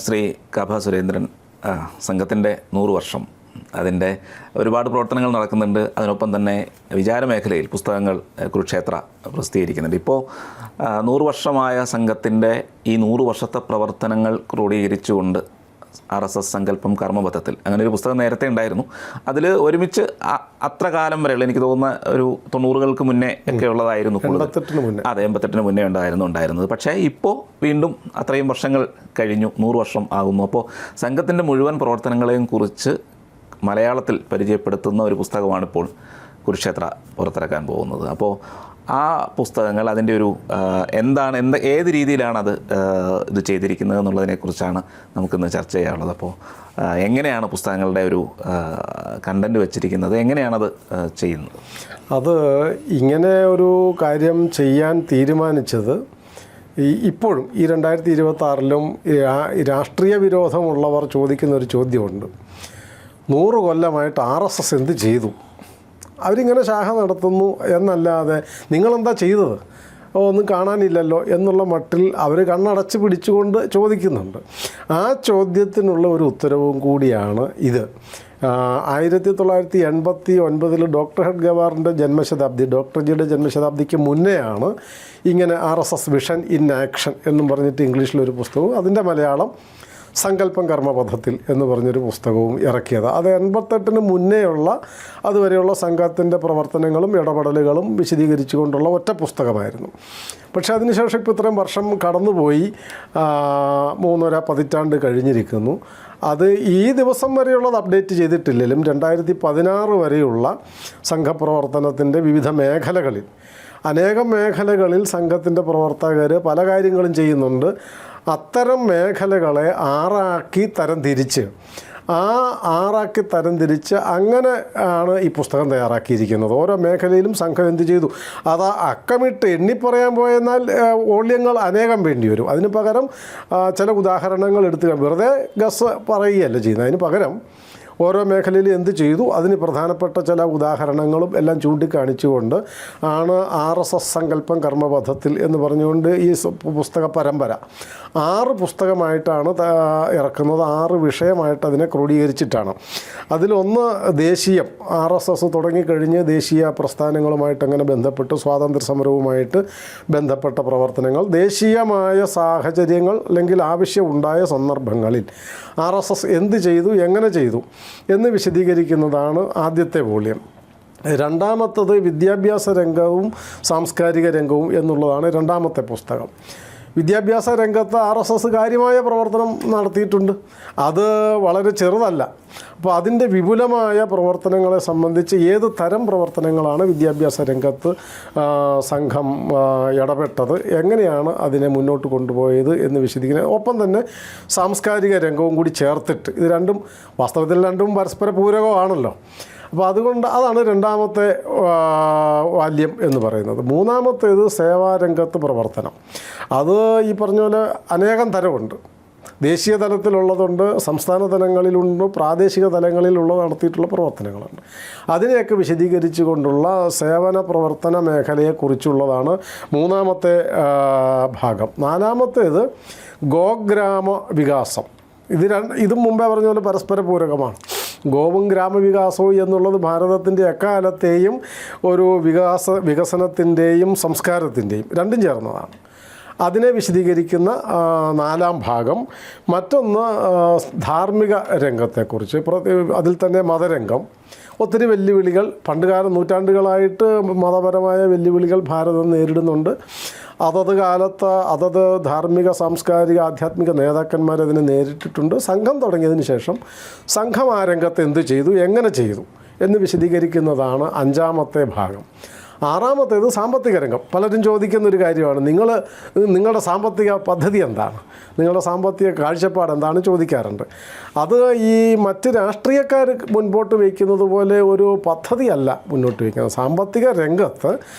ശ്രീ കഭ സുരേന്ദ്രൻ സംഘത്തിൻ്റെ 100 വർഷം അതിൻ്റെ ഒരുപാട് പ്രവർത്തനങ്ങൾ നടക്കുന്നുണ്ട്. അതിനൊപ്പം തന്നെ വിചാരമേഖലയിൽ പുസ്തകങ്ങൾ കുരുക്ഷേത്ര പ്രസിദ്ധീകരിക്കുന്നുണ്ട്. ഇപ്പോൾ 100 വർഷമായ സംഘത്തിൻ്റെ ഈ 100 വർഷത്തെ പ്രവർത്തനങ്ങൾ ക്രോഡീകരിച്ചുകൊണ്ട് RSS സങ്കല്പം കർമ്മപഥത്തിൽ അങ്ങനെ ഒരു പുസ്തകം നേരത്തെ ഉണ്ടായിരുന്നു. അതിൽ ഒരുമിച്ച് അത്ര കാലം വരെയുള്ള എനിക്ക് തോന്നുന്ന ഒരു 90-കൾക്ക് മുന്നേ ഒക്കെ ഉള്ളതായിരുന്നു. അതെ, 88-ന് മുന്നേ ഉണ്ടായിരുന്നത്. പക്ഷേ ഇപ്പോൾ വീണ്ടും അത്രയും വർഷങ്ങൾ കഴിഞ്ഞു, 100 വർഷം ആകുന്നു. അപ്പോൾ സംഘത്തിൻ്റെ മുഴുവൻ പ്രവർത്തനങ്ങളെയും കുറിച്ച് മലയാളത്തിൽ പരിചയപ്പെടുത്തുന്ന ഒരു പുസ്തകമാണിപ്പോൾ കുരുക്ഷേത്ര പുറത്തിറക്കാൻ പോകുന്നത്. അപ്പോൾ ആ പുസ്തകങ്ങൾ അതിൻ്റെ ഒരു ഏത് രീതിയിലാണത് ഇത് ചെയ്തിരിക്കുന്നത് എന്നുള്ളതിനെക്കുറിച്ചാണ് നമുക്കിന്ന് ചർച്ച ചെയ്യാനുള്ളത്. അപ്പോൾ എങ്ങനെയാണ് പുസ്തകങ്ങളുടെ ഒരു കണ്ടൻറ്റ് വെച്ചിരിക്കുന്നത്, എങ്ങനെയാണത് ചെയ്യുന്നത്? അത് ഇങ്ങനെ ഒരു കാര്യം ചെയ്യാൻ തീരുമാനിച്ചത് ഇപ്പോഴും ഈ 2026-ലും രാഷ്ട്രീയ വിരോധമുള്ളവർ ചോദിക്കുന്ന ഒരു ചോദ്യമുണ്ട്. 100 കൊല്ലമായിട്ട് RSS എന്ത് ചെയ്തു? അവരിങ്ങനെ ശാഖ നടത്തുന്നു എന്നല്ലാതെ നിങ്ങളെന്താ ചെയ്തത്? ഒന്നും കാണാനില്ലല്ലോ എന്നുള്ള മട്ടിൽ അവർ കണ്ണടച്ച് പിടിച്ചുകൊണ്ട് ചോദിക്കുന്നുണ്ട്. ആ ചോദ്യത്തിനുള്ള ഒരു ഉത്തരവും കൂടിയാണ് ഇത്. 1989 ഡോക്ടർ ഹെഡ്ഗവാറിൻ്റെ ജന്മശതാബ്ദി, ഡോക്ടർ ജിയുടെ ജന്മശതാബ്ദിക്ക് മുന്നെയാണ് ഇങ്ങനെ RSS വിഷൻ ഇൻ ആക്ഷൻ എന്നും പറഞ്ഞിട്ട് ഇംഗ്ലീഷിലൊരു പുസ്തകവും അതിൻ്റെ മലയാളം സങ്കല്പം കർമ്മപഥത്തിൽ എന്ന് പറഞ്ഞൊരു പുസ്തകവും ഇറക്കിയത്. അത് 88-ന് മുന്നേയുള്ള അതുവരെയുള്ള സംഘത്തിൻ്റെ പ്രവർത്തനങ്ങളും ഇടപെടലുകളും വിശദീകരിച്ചുകൊണ്ടുള്ള ഒറ്റ പുസ്തകമായിരുന്നു. പക്ഷേ അതിനുശേഷം ഇപ്പോൾ ഇത്രയും വർഷം കടന്നുപോയി, 3.5 പതിറ്റാണ്ട് കഴിഞ്ഞിരിക്കുന്നു. അത് ഈ ദിവസം വരെയുള്ളത് അപ്ഡേറ്റ് ചെയ്തിട്ടില്ലെങ്കിലും 2016 വരെയുള്ള സംഘപ്രവർത്തനത്തിൻ്റെ വിവിധ മേഖലകളിൽ, അനേകം മേഖലകളിൽ സംഘത്തിൻ്റെ പ്രവർത്തകർ പല കാര്യങ്ങളും ചെയ്യുന്നുണ്ട്. അത്തരം മേഖലകളെ 6 ആക്കി തരംതിരിച്ച് അങ്ങനെ ആണ് ഈ പുസ്തകം തയ്യാറാക്കിയിരിക്കുന്നത്. ഓരോ മേഖലയിലും സംഘം എന്ത് ചെയ്തു അത് അക്കമിട്ട് എണ്ണിപ്പറയാൻ പോയെന്നാൽ വോള്യങ്ങൾ അനേകം വേണ്ടി വരും. അതിന് പകരം ചില ഉദാഹരണങ്ങൾ എടുത്ത് വെറുതെ ഗസ് പറയുകയല്ല ചെയ്യുന്നത്. അതിന് പകരം ഓരോ മേഖലയിൽ എന്ത് ചെയ്തു അതിന് പ്രധാനപ്പെട്ട ചില ഉദാഹരണങ്ങളും എല്ലാം ചൂണ്ടിക്കാണിച്ചുകൊണ്ട് ആണ് RSS സങ്കല്പം കർമ്മപഥത്തിൽ എന്ന് പറഞ്ഞുകൊണ്ട് ഈ പുസ്തക പരമ്പര 6 പുസ്തകമായിട്ടാണ് ഇറക്കുന്നത്. 6 വിഷയമായിട്ട് അതിനെ ക്രോഡീകരിച്ചിട്ടാണ്. അതിലൊന്ന് ദേശീയം, RSS തുടങ്ങിക്കഴിഞ്ഞ് ദേശീയ പ്രസ്ഥാനങ്ങളുമായിട്ട് അങ്ങനെ ബന്ധപ്പെട്ട് സ്വാതന്ത്ര്യ സമരവുമായിട്ട് ബന്ധപ്പെട്ട പ്രവർത്തനങ്ങൾ, ദേശീയമായ സാഹചര്യങ്ങൾ അല്ലെങ്കിൽ ആവശ്യമുണ്ടായ സന്ദർഭങ്ങളിൽ RSS എന്ത് ചെയ്തു, എങ്ങനെ ചെയ്തു എന്ന് വിശദീകരിക്കുന്നതാണ് ആദ്യത്തെ വോള്യം. രണ്ടാമത്തത് വിദ്യാഭ്യാസ രംഗവും സാംസ്കാരിക രംഗവും എന്നുള്ളതാണ് രണ്ടാമത്തെ പുസ്തകം. വിദ്യാഭ്യാസ രംഗത്ത് RSS കാര്യമായ പ്രവർത്തനം നടത്തിയിട്ടുണ്ട്. അത് വളരെ ചെറുതല്ല. അപ്പോൾ അതിൻ്റെ വിപുലമായ പ്രവർത്തനങ്ങളെ സംബന്ധിച്ച് ഏത് തരം പ്രവർത്തനങ്ങളാണ് വിദ്യാഭ്യാസ രംഗത്ത് സംഘം ഇടപെട്ടത്, എങ്ങനെയാണ് അതിനെ മുന്നോട്ട് കൊണ്ടുപോയത് എന്ന് വിശദീകരിക്കുന്നത്. ഒപ്പം തന്നെ സാംസ്കാരിക രംഗവും കൂടി ചേർത്തിട്ട്, ഇത് രണ്ടും വാസ്തവത്തിൽ രണ്ടും പരസ്പര പൂരകമാണല്ലോ. അപ്പോൾ അതുകൊണ്ട് അതാണ് രണ്ടാമത്തെ വാല്യം എന്ന് പറയുന്നത്. മൂന്നാമത്തേത് സേവാരംഗത്ത് പ്രവർത്തനം. അത് ഈ പറഞ്ഞ പോലെ അനേകം തരമുണ്ട്. ദേശീയ തലത്തിലുള്ളതുണ്ട്, സംസ്ഥാന തലങ്ങളിലുണ്ട്, പ്രാദേശിക തലങ്ങളിലുള്ള നടത്തിയിട്ടുള്ള പ്രവർത്തനങ്ങളുണ്ട്. അതിനെയൊക്കെ വിശദീകരിച്ചു കൊണ്ടുള്ള സേവന പ്രവർത്തന മേഖലയെക്കുറിച്ചുള്ളതാണ് മൂന്നാമത്തെ ഭാഗം. നാലാമത്തേത് ഗോഗ്രാമ വികാസം. ഇതും മുമ്പേ പറഞ്ഞ പോലെ പരസ്പര പൂരകമാണ്. ഗോവും ഗ്രാമവികാസവും എന്നുള്ളത് ഭാരതത്തിൻ്റെ എക്കാലത്തെയും ഒരു വികസനത്തിൻ്റെയും സംസ്കാരത്തിൻ്റെയും രണ്ടും ചേർന്നതാണ്. അതിനെ വിശദീകരിക്കുന്ന 4-ാം ഭാഗം. മറ്റൊന്ന് ധാർമ്മിക രംഗത്തെക്കുറിച്ച്, അതിൽ തന്നെ മതരംഗം. ഒത്തിരി വെല്ലുവിളികൾ പണ്ടുകാലം നൂറ്റാണ്ടുകളായിട്ട് മതപരമായ വെല്ലുവിളികൾ ഭാരതം നേരിടുന്നുണ്ട്. അതത് കാലത്ത് അതത് ധാർമ്മിക സാംസ്കാരിക ആധ്യാത്മിക നേതാക്കന്മാരതിനെ നേരിട്ടിട്ടുണ്ട്. സംഘം തുടങ്ങിയതിന് ശേഷം സംഘം ആ രംഗത്ത് എന്ത് ചെയ്തു, എങ്ങനെ ചെയ്തു എന്ന് വിശദീകരിക്കുന്നതാണ് 5-ാമത്തെ ഭാഗം. 6-ാമത്തേത് സാമ്പത്തിക രംഗം. പലരും ചോദിക്കുന്നൊരു കാര്യമാണ്, നിങ്ങളുടെ സാമ്പത്തിക പദ്ധതി എന്താണ്, നിങ്ങളുടെ സാമ്പത്തിക കാഴ്ചപ്പാട് എന്താണ് ചോദിക്കാറുണ്ട്. അത് ഈ മറ്റ് രാഷ്ട്രീയക്കാർ മുൻപോട്ട് വയ്ക്കുന്നത് പോലെ ഒരു പദ്ധതിയല്ല മുന്നോട്ട് വയ്ക്കുന്നത്. സാമ്പത്തിക രംഗത്ത്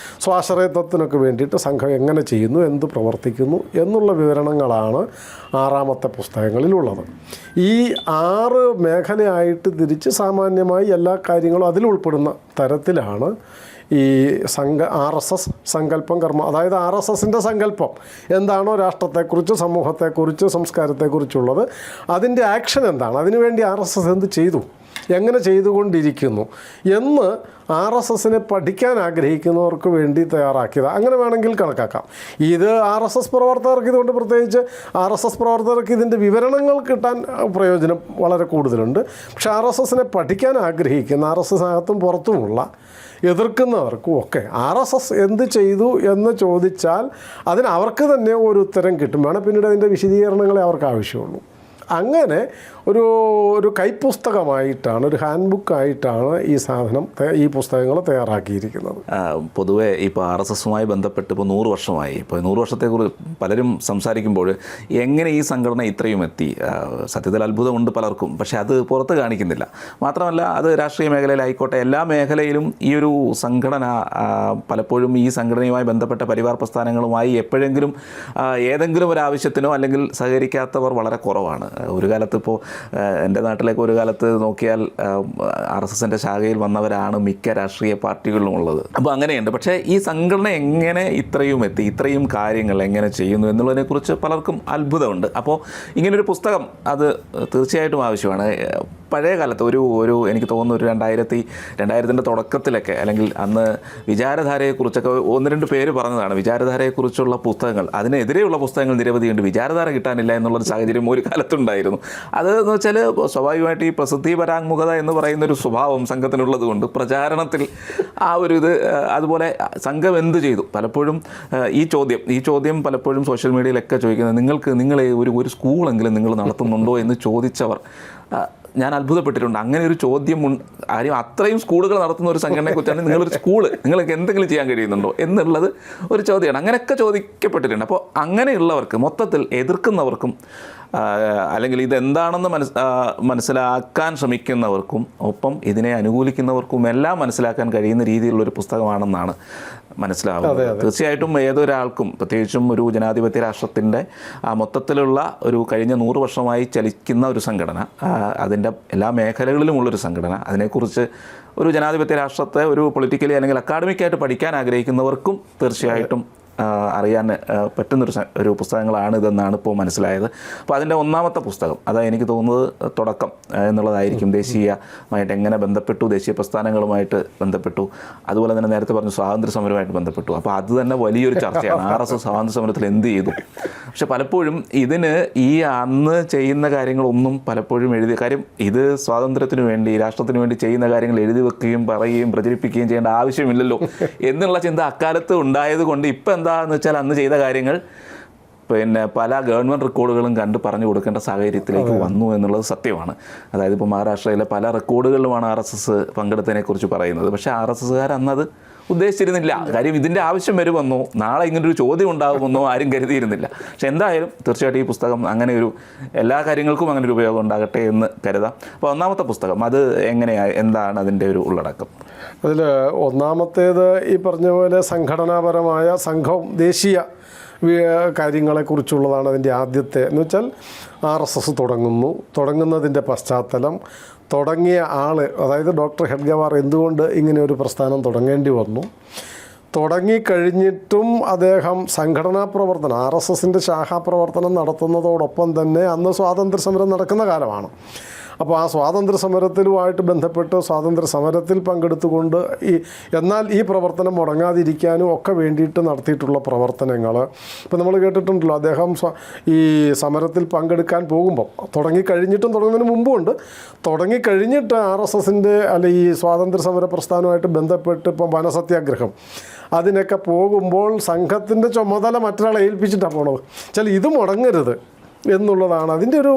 സ്വാശ്രയത്വത്തിനൊക്കെ വേണ്ടിയിട്ട് സംഘം എങ്ങനെ ചെയ്യുന്നു, എന്ത് പ്രവർത്തിക്കുന്നു എന്നുള്ള വിവരണങ്ങളാണ് 6-ാമത്തെ പുസ്തകങ്ങളിലുള്ളത്. ഈ 6 മേഖലയായിട്ട് തിരിച്ച് സാമാന്യമായി എല്ലാ കാര്യങ്ങളും അതിലുൾപ്പെടുന്ന തരത്തിലാണ് ഈ RSS സങ്കല്പം കർമ്മ, അതായത് RSSൻ്റെ സങ്കല്പം എന്താണോ രാഷ്ട്രത്തെക്കുറിച്ച്, സമൂഹത്തെക്കുറിച്ച്, സംസ്കാരത്തെക്കുറിച്ചുള്ളത്, അതിൻ്റെ ആക്ഷൻ എന്താണ്, അതിനുവേണ്ടി RSS എന്ത് ചെയ്തു, എങ്ങനെ ചെയ്തുകൊണ്ടിരിക്കുന്നു എന്ന് RSSനെ പഠിക്കാൻ ആഗ്രഹിക്കുന്നവർക്ക് വേണ്ടി തയ്യാറാക്കിയത്, അങ്ങനെ വേണമെങ്കിൽ കണക്കാക്കാം. ഇത് RSS പ്രവർത്തകർക്ക്, ഇതുകൊണ്ട് പ്രത്യേകിച്ച് RSS പ്രവർത്തകർക്ക് ഇതിൻ്റെ വിവരണങ്ങൾ കിട്ടാൻ പ്രയോജനം വളരെ കൂടുതലുണ്ട്. പക്ഷേ RSSനെ പഠിക്കാൻ ആഗ്രഹിക്കുന്ന, RSS അകത്തും പുറത്തുമുള്ള എതിർക്കുന്നവർക്കും ഒക്കെ RSS എന്ത് ചെയ്തു എന്ന് ചോദിച്ചാൽ അതിന് അവർക്ക് തന്നെ ഒരു ഉത്തരം കിട്ടും. വേണം പിന്നീട് അതിൻ്റെ വിശദീകരണങ്ങളെ അവർക്ക് ആവശ്യമുള്ളൂ. അങ്ങനെ ഒരു കൈപ്പുസ്തകമായിട്ടാണ്, ഒരു ഹാൻഡ് ബുക്കായിട്ടാണ് ഈ പുസ്തകങ്ങൾ തയ്യാറാക്കിയിരിക്കുന്നത്. പൊതുവെ ഇപ്പോൾ RSSുമായി ബന്ധപ്പെട്ട് ഇപ്പോൾ 100 വർഷമായി. ഇപ്പോൾ 100 വർഷത്തെക്കുറിച്ച് പലരും സംസാരിക്കുമ്പോൾ എങ്ങനെ ഈ സംഘടന ഇത്രയും എത്തി, സത്യത്തിൽ അത്ഭുതമുണ്ട് പലർക്കും. പക്ഷേ അത് പുറത്ത് കാണിക്കുന്നില്ല. മാത്രമല്ല, അത് രാഷ്ട്രീയ മേഖലയിലായിക്കോട്ടെ, എല്ലാ മേഖലയിലും ഈ ഒരു സംഘടന പലപ്പോഴും ഈ സംഘടനയുമായി ബന്ധപ്പെട്ട പരിവാർ പ്രസ്ഥാനങ്ങളുമായി എപ്പോഴെങ്കിലും ഏതെങ്കിലും ഒരു ആവശ്യത്തിനോ അല്ലെങ്കിൽ സഹകരിക്കാത്തവർ വളരെ കുറവാണ്. ഒരു കാലത്ത് ഇപ്പോൾ എൻ്റെ നാട്ടിലേക്ക് ഒരു കാലത്ത് നോക്കിയാൽ RSSൻ്റെ ശാഖയിൽ വന്നവരാണ് മിക്ക രാഷ്ട്രീയ പാർട്ടികളിലും ഉള്ളത്. അപ്പോൾ അങ്ങനെയുണ്ട്. പക്ഷേ ഈ സംഘടന എങ്ങനെ ഇത്രയും എത്തി, ഇത്രയും കാര്യങ്ങൾ എങ്ങനെ ചെയ്യുന്നു എന്നുള്ളതിനെക്കുറിച്ച് പലർക്കും അത്ഭുതമുണ്ട്. അപ്പോൾ ഇങ്ങനൊരു പുസ്തകം അത് തീർച്ചയായിട്ടും ആവശ്യമാണ്. പഴയ കാലത്ത് ഒരു എനിക്ക് തോന്നുന്നു ഒരു 2000-ൻ്റെ തുടക്കത്തിലൊക്കെ, അല്ലെങ്കിൽ അന്ന് വിചാരധാരയെക്കുറിച്ചൊക്കെ 1-2 പേര് പറഞ്ഞതാണ്. വിചാരധാരയെക്കുറിച്ചുള്ള പുസ്തകങ്ങൾ, അതിനെതിരെയുള്ള പുസ്തകങ്ങൾ നിരവധിയുണ്ട്, വിചാരധാര കിട്ടാനില്ല എന്നുള്ളൊരു സാഹചര്യം ഒരു കാലത്തുണ്ടായിരുന്നു. അതെന്ന് വെച്ചാൽ സ്വാഭാവികമായിട്ട് ഈ പ്രസിദ്ധി പരാങ്മുഖത എന്ന് പറയുന്നൊരു സ്വഭാവം സംഘത്തിനുള്ളത് കൊണ്ട് പ്രചാരണത്തിൽ ആ ഒരു ഇത്, അതുപോലെ സംഘം എന്ത് ചെയ്തു, പലപ്പോഴും ഈ ചോദ്യം പലപ്പോഴും സോഷ്യൽ മീഡിയയിലൊക്കെ ചോദിക്കുന്നത്, നിങ്ങൾ ഒരു സ്കൂളെങ്കിലും നിങ്ങൾ നടത്തുന്നുണ്ടോ എന്ന് ചോദിച്ചവർ ഞാൻ അത്ഭുതപ്പെട്ടിട്ടുണ്ട്. അങ്ങനെ ഒരു ചോദ്യം ആരും അത്രയും സ്കൂളുകൾ നടത്തുന്ന ഒരു സംഘടനയെക്കുറിച്ചാണ് നിങ്ങളൊരു നിങ്ങൾക്ക് എന്തെങ്കിലും ചെയ്യാൻ കഴിയുന്നുണ്ടോ എന്നുള്ളത് ഒരു ചോദ്യമാണ്. അങ്ങനെയൊക്കെ ചോദിക്കപ്പെട്ടിട്ടുണ്ട്. അപ്പോൾ അങ്ങനെയുള്ളവർക്ക്, മൊത്തത്തിൽ എതിർക്കുന്നവർക്കും അല്ലെങ്കിൽ ഇതെന്താണെന്ന് മനസ്സിലാക്കാൻ ശ്രമിക്കുന്നവർക്കും ഒപ്പം ഇതിനെ അനുകൂലിക്കുന്നവർക്കും എല്ലാം മനസ്സിലാക്കാൻ കഴിയുന്ന രീതിയിലുള്ളൊരു പുസ്തകമാണെന്നാണ് മനസ്സിലാവുന്നത്. തീർച്ചയായിട്ടും ഏതൊരാൾക്കും, പ്രത്യേകിച്ചും ഒരു ജനാധിപത്യ രാഷ്ട്രത്തിൻ്റെ മൊത്തത്തിലുള്ള ഒരു കഴിഞ്ഞ 100 വർഷമായി ചലിക്കുന്ന ഒരു സംഘടന, അതിൻ്റെ എല്ലാ മേഖലകളിലുമുള്ളൊരു സംഘടന, അതിനെക്കുറിച്ച് ഒരു ജനാധിപത്യ രാഷ്ട്രത്തെ ഒരു പൊളിറ്റിക്കലി അല്ലെങ്കിൽ അക്കാഡമിക്കായിട്ട് പഠിക്കാൻ ആഗ്രഹിക്കുന്നവർക്കും തീർച്ചയായിട്ടും അറിയാൻ പറ്റുന്നൊരു പുസ്തകങ്ങളാണ് ഇതെന്നാണ് ഇപ്പോൾ മനസ്സിലായത്. അപ്പോൾ അതിൻ്റെ 1ാമത്തെ പുസ്തകം, അതാ എനിക്ക് തോന്നുന്നത് തുടക്കം എന്നുള്ളതായിരിക്കും. ദേശീയമായിട്ട് എങ്ങനെ ബന്ധപ്പെട്ടു, ദേശീയ പ്രസ്ഥാനങ്ങളുമായിട്ട് ബന്ധപ്പെട്ടു, അതുപോലെ തന്നെ നേരത്തെ പറഞ്ഞു സ്വാതന്ത്ര്യ സമരവുമായിട്ട് ബന്ധപ്പെട്ടു. അപ്പോൾ അത് തന്നെ വലിയൊരു ചർച്ചയാണ്. RSS സ്വാതന്ത്ര്യ സമരത്തിൽ എന്ത് ചെയ്തു. പക്ഷെ പലപ്പോഴും ഇതിന് ഈ അന്ന് ചെയ്യുന്ന കാര്യങ്ങളൊന്നും പലപ്പോഴും കാര്യം ഇത് സ്വാതന്ത്ര്യത്തിന് വേണ്ടി, രാഷ്ട്രത്തിന് വേണ്ടി ചെയ്യുന്ന കാര്യങ്ങൾ എഴുതി വെക്കുകയും പറയുകയും പ്രചരിപ്പിക്കുകയും ചെയ്യേണ്ട ആവശ്യമില്ലല്ലോ എന്നുള്ള ചിന്ത അക്കാലത്ത് ഉണ്ടായത് കൊണ്ട് ഇപ്പം എന്താണെന്ന് വെച്ചാൽ അന്ന് ചെയ്ത കാര്യങ്ങൾ പല ഗവൺമെൻറ് റെക്കോർഡുകളും കണ്ട് പറഞ്ഞു കൊടുക്കേണ്ട സാഹചര്യത്തിലേക്ക് വന്നു എന്നുള്ളത് സത്യമാണ്. അതായത് ഇപ്പോൾ മഹാരാഷ്ട്രയിലെ പല റെക്കോർഡുകളിലുമാണ് RSS പങ്കെടുത്തതിനെക്കുറിച്ച് പറയുന്നത്. പക്ഷേ RSSകാർ അന്നത് ഉദ്ദേശിച്ചിരുന്നില്ല. കാര്യം ഇതിൻ്റെ ആവശ്യം വരുമെന്നോ നാളെ ഇങ്ങനൊരു ചോദ്യം ഉണ്ടാകുമെന്നോ ആരും കരുതിയിരുന്നില്ല. പക്ഷെ എന്തായാലും തീർച്ചയായിട്ടും ഈ പുസ്തകം അങ്ങനെ എല്ലാ കാര്യങ്ങൾക്കും അങ്ങനെ ഒരു ഉപയോഗം ഉണ്ടാകട്ടെ എന്ന് കരുതാം. അപ്പോൾ 1ാമത്തെ പുസ്തകം അത് എന്താണ് അതിൻ്റെ ഒരു ഉള്ളടക്കം? അതിൽ 1ാമത്തേത് ഈ പറഞ്ഞ പോലെ സംഘടനാപരമായ സംഘം, ദേശീയ കാര്യങ്ങളെക്കുറിച്ചുള്ളതാണ് അതിൻ്റെ ആദ്യത്തെ. എന്ന് വെച്ചാൽ RSS തുടങ്ങുന്നതിൻ്റെ പശ്ചാത്തലം, തുടങ്ങിയ ആൾ, അതായത് ഡോക്ടർ ഹെഡ്ഗവാർ എന്തുകൊണ്ട് ഇങ്ങനെ ഒരു പ്രസ്ഥാനം തുടങ്ങേണ്ടി വന്നു, തുടങ്ങിക്കഴിഞ്ഞിട്ടും അദ്ദേഹം സംഘടനാ പ്രവർത്തനം, RSSൻ്റെ ശാഖാപ്രവർത്തനം നടത്തുന്നതോടൊപ്പം തന്നെ അന്ന് സ്വാതന്ത്ര്യ സമരം നടക്കുന്ന കാലമാണ്. അപ്പോൾ ആ സ്വാതന്ത്ര്യ സമരത്തിലുമായിട്ട് ബന്ധപ്പെട്ട് സ്വാതന്ത്ര്യ സമരത്തിൽ പങ്കെടുത്തുകൊണ്ട് എന്നാൽ ഈ പ്രവർത്തനം മുടങ്ങാതിരിക്കാനും ഒക്കെ വേണ്ടിയിട്ട് നടത്തിയിട്ടുള്ള പ്രവർത്തനങ്ങൾ ഇപ്പോൾ നമ്മൾ കേട്ടിട്ടുണ്ടല്ലോ. അദ്ദേഹം ഈ സമരത്തിൽ പങ്കെടുക്കാൻ പോകുമ്പം തുടങ്ങുന്നതിന് മുമ്പുണ്ട്, തുടങ്ങിക്കഴിഞ്ഞിട്ട് RSSൻ്റെ അല്ലെ ഈ സ്വാതന്ത്ര്യ സമര പ്രസ്ഥാനവുമായിട്ട് ബന്ധപ്പെട്ട് ഇപ്പം വനസത്യാഗ്രഹം അതിനൊക്കെ പോകുമ്പോൾ സംഘത്തിൻ്റെ ചുമതല മറ്റൊരാളെ ഏൽപ്പിച്ചിട്ടാണ് പോണത്. ഇത് മുടങ്ങരുത് എന്നുള്ളതാണ് അതിൻ്റെ ഒരു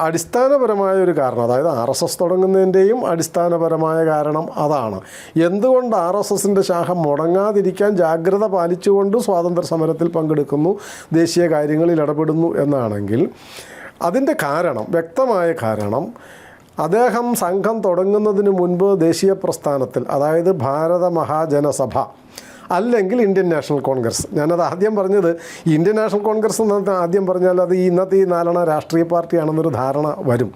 അടിസ്ഥാനപരമായ ഒരു കാരണം. അതായത് RSS തുടങ്ങുന്നതിൻ്റെയും അടിസ്ഥാനപരമായ കാരണം അതാണ്. എന്തുകൊണ്ട് RSSൻ്റെ ശാഖ മുടങ്ങാതിരിക്കാൻ ജാഗ്രത പാലിച്ചുകൊണ്ട് സ്വാതന്ത്ര്യ സമരത്തിൽ പങ്കെടുക്കുന്നു, ദേശീയ കാര്യങ്ങളിൽ ഇടപെടുന്നു എന്നാണെങ്കിൽ അതിൻ്റെ കാരണം, വ്യക്തമായ കാരണം, അദ്ദേഹം സംഘം തുടങ്ങുന്നതിന് മുൻപ് ദേശീയ പ്രസ്ഥാനത്തിൽ, അതായത് ഭാരത മഹാജനസഭ അല്ലെങ്കിൽ ഇന്ത്യൻ നാഷണൽ കോൺഗ്രസ്, ഞാനത് ആദ്യം പറഞ്ഞത് ഇന്ത്യൻ നാഷണൽ കോൺഗ്രസ് എന്ന് ആദ്യം പറഞ്ഞാൽ അത് ഇന്നത്തെ ഈ 4 രാഷ്ട്രീയ പാർട്ടിയാണെന്നൊരു ധാരണ വരും.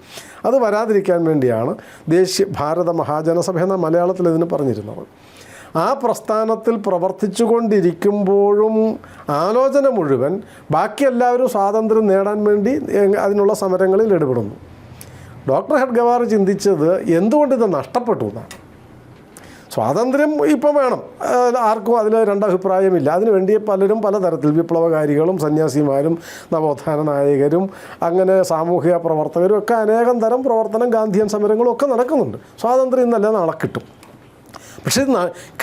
അത് വരാതിരിക്കാൻ വേണ്ടിയാണ് ഭാരത മഹാജനസഭ എന്ന മലയാളത്തിൽ ഇതിന് പറഞ്ഞിരുന്നത്. ആ പ്രസ്ഥാനത്തിൽ പ്രവർത്തിച്ചു കൊണ്ടിരിക്കുമ്പോഴും ആലോചന മുഴുവൻ ബാക്കി എല്ലാവരും സ്വാതന്ത്ര്യം നേടാൻ വേണ്ടി അതിനുള്ള സമരങ്ങളിൽ ഇടപെടുന്നു. ഡോക്ടർ ഹെഡ്ഗവാർ ചിന്തിച്ചത് എന്തുകൊണ്ട് ഇത് നഷ്ടപ്പെട്ടു എന്നാണ്. സ്വാതന്ത്ര്യം ഇപ്പം വേണം, ആർക്കും അതിൽ രണ്ടഭിപ്രായമില്ല. അതിനുവേണ്ടി പലരും പലതരത്തിൽ വിപ്ലവകാരികളും സന്യാസിമാരും നവോത്ഥാന നായകരും അങ്ങനെ സാമൂഹിക പ്രവർത്തകരും ഒക്കെ അനേകം തരം പ്രവർത്തനം, ഗാന്ധിയൻ സമരങ്ങളും ഒക്കെ നടക്കുന്നുണ്ട്. സ്വാതന്ത്ര്യം ഇന്നല്ല നാളെ കിട്ടും. പക്ഷേ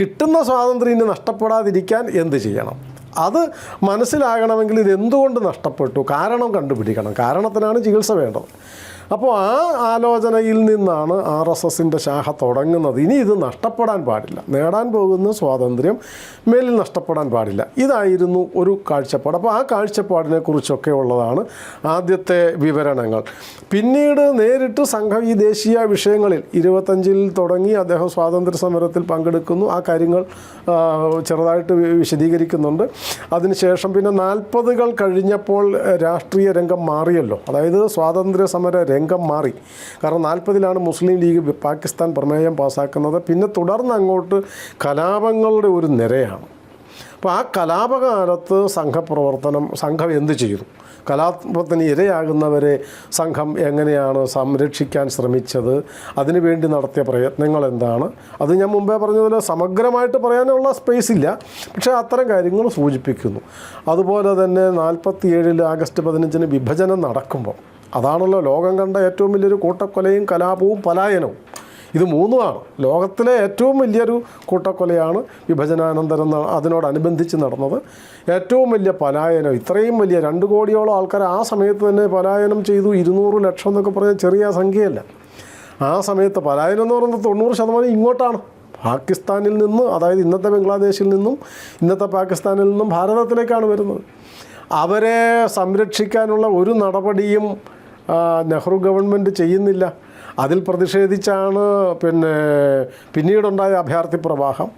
കിട്ടുന്ന സ്വാതന്ത്ര്യം ഇനി നഷ്ടപ്പെടാതിരിക്കാൻ എന്ത് ചെയ്യണം? അത് മനസ്സിലാകണമെങ്കിൽ ഇതെന്തുകൊണ്ട് നഷ്ടപ്പെട്ടു, കാരണം കണ്ടുപിടിക്കണം. കാരണത്തിനാണ് ചികിത്സ വേണ്ടത്. അപ്പോൾ ആ ആലോചനയിൽ നിന്നാണ് RSSൻ്റെ ശാഖ തുടങ്ങുന്നത്. ഇനി ഇത് നഷ്ടപ്പെടാൻ പാടില്ല, നേടാൻ പോകുന്ന സ്വാതന്ത്ര്യം മേലിൽ നഷ്ടപ്പെടാൻ പാടില്ല. ഇതായിരുന്നു ഒരു കാഴ്ചപ്പാട്. അപ്പോൾ ആ കാഴ്ചപ്പാടിനെ കുറിച്ചൊക്കെ ഉള്ളതാണ് ആദ്യത്തെ വിവരണങ്ങൾ. പിന്നീട് നേരിട്ട് സംഘം ഈ ദേശീയ വിഷയങ്ങളിൽ 25-ൽ തുടങ്ങി അദ്ദേഹം സ്വാതന്ത്ര്യ സമരത്തിൽ പങ്കെടുക്കുന്നു. ആ കാര്യങ്ങൾ ചെറുതായിട്ട് വിശദീകരിക്കുന്നുണ്ട്. അതിനുശേഷം പിന്നെ 40കൾ കഴിഞ്ഞപ്പോൾ രാഷ്ട്രീയ രംഗം മാറിയല്ലോ, അതായത് സ്വാതന്ത്ര്യ സമര രംഗം മാറി. കാരണം 40-ലാണ് മുസ്ലിം ലീഗ് പാകിസ്ഥാൻ പ്രമേയം പാസ്സാക്കുന്നത്. പിന്നെ തുടർന്ന് അങ്ങോട്ട് കലാപങ്ങളുടെ ഒരു നിരയാണ്. അപ്പോൾ ആ കലാപകാലത്ത് സംഘം എന്ത് ചെയ്തു, കലാപത്തിന് ഇരയാകുന്നവരെ സംഘം എങ്ങനെയാണ് സംരക്ഷിക്കാൻ ശ്രമിച്ചത്, അതിനുവേണ്ടി നടത്തിയ പ്രയത്നങ്ങൾ എന്താണ്, അത് ഞാൻ മുമ്പേ പറഞ്ഞതുപോലെ സമഗ്രമായിട്ട് പറയാനുള്ള സ്പേസ് ഇല്ല, പക്ഷേ അത്തരം കാര്യങ്ങൾ സൂചിപ്പിക്കുന്നു. അതുപോലെ തന്നെ 47 ആഗസ്റ്റ് 15 വിഭജനം നടക്കുമ്പോൾ അതാണല്ലോ ലോകം കണ്ട ഏറ്റവും വലിയൊരു കൂട്ടക്കൊലയും കലാപവും പലായനവും. ഇത് മൂന്നുമാണ് ലോകത്തിലെ ഏറ്റവും വലിയൊരു കൂട്ടക്കൊലയാണ് വിഭജനാനന്തരം അതിനോടനുബന്ധിച്ച് നടന്നത്. ഏറ്റവും വലിയ പലായനം, ഇത്രയും വലിയ 2 കോടിയോളം ആൾക്കാർ ആ സമയത്ത് തന്നെ പലായനം ചെയ്തു. 200 ലക്ഷം എന്നൊക്കെ പറഞ്ഞാൽ ചെറിയ സംഖ്യയല്ല. ആ സമയത്ത് പലായനം എന്ന് പറയുന്നത് 90% ഇങ്ങോട്ടാണ്, പാകിസ്ഥാനിൽ നിന്ന്, അതായത് ഇന്നത്തെ ബംഗ്ലാദേശിൽ നിന്നും ഇന്നത്തെ പാകിസ്ഥാനിൽ നിന്നും ഭാരതത്തിലേക്കാണ് വരുന്നത്. അവരെ സംരക്ഷിക്കാനുള്ള ഒരു നടപടിയും നെഹ്റു ഗവൺമെൻറ് ചെയ്യുന്നില്ല. അതിൽ പ്രതിഷേധിച്ചാണ് പിന്നീടുണ്ടായ അഭയാർത്ഥി പ്രവാഹം.